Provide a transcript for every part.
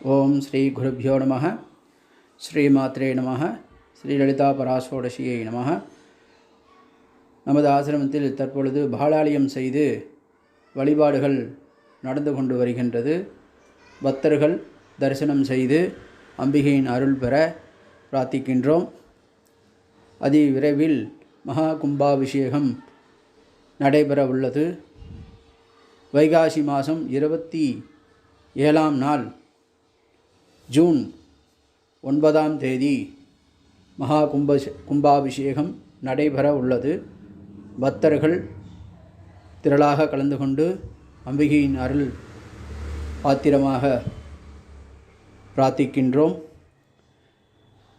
ஓம் ஸ்ரீ குருப்யோ நமः. ஸ்ரீமாத்ரே நமः. ஸ்ரீ லலிதா பராசோடசியை நமः. நமது ஆசிரமத்தில் தற்பொழுது பாலாலயம் செய்து வழிபாடுகள் நடந்து கொண்டு வருகின்றது. பக்தர்கள் தரிசனம் செய்து அம்பிகையின் அருள் பெற பிரார்த்திக்கின்றோம். அதி விரைவில் மகா கும்பாபிஷேகம் நடைபெற உள்ளது. வைகாசி மாதம் 27ஆம் நாள் ஜூன் 9ஆம் தேதி மகா கும்பாபிஷேகம் நடைபெற உள்ளது. பக்தர்கள் திரளாக கலந்து கொண்டு அம்பிகையின் அருள் பாத்திரமாக பிரார்த்திக்கின்றோம்.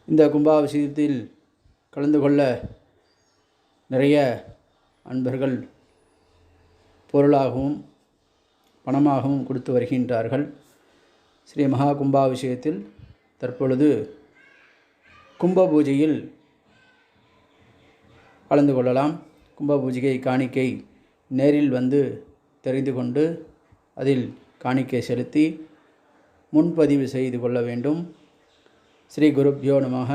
இந்த கும்பாபிஷேகத்தில் கலந்து கொள்ள நிறைய அன்பர்கள் பொருளாகவும் பணமாகவும் கொடுத்து வருகின்றார்கள். ஸ்ரீ மகா கும்பாபிஷேகத்தில் தற்பொழுது கும்ப பூஜையில் கலந்து கொள்ளலாம். கும்ப பூஜையை காணிக்கை நேரில் வந்து தெரிந்து கொண்டு அதில் காணிக்கை செலுத்தி முன்பதிவு செய்து கொள்ள வேண்டும். ஸ்ரீ குருப்யோ நமः.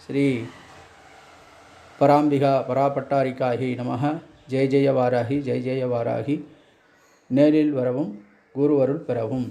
ஸ்ரீ பராம்பிகா பராபட்டாரிகாஹி நமः. ஜெய ஜெய வாராகி ஜெய ஜெய வாராகி. நேரில் வரவும் குருவருள் பெறவும்.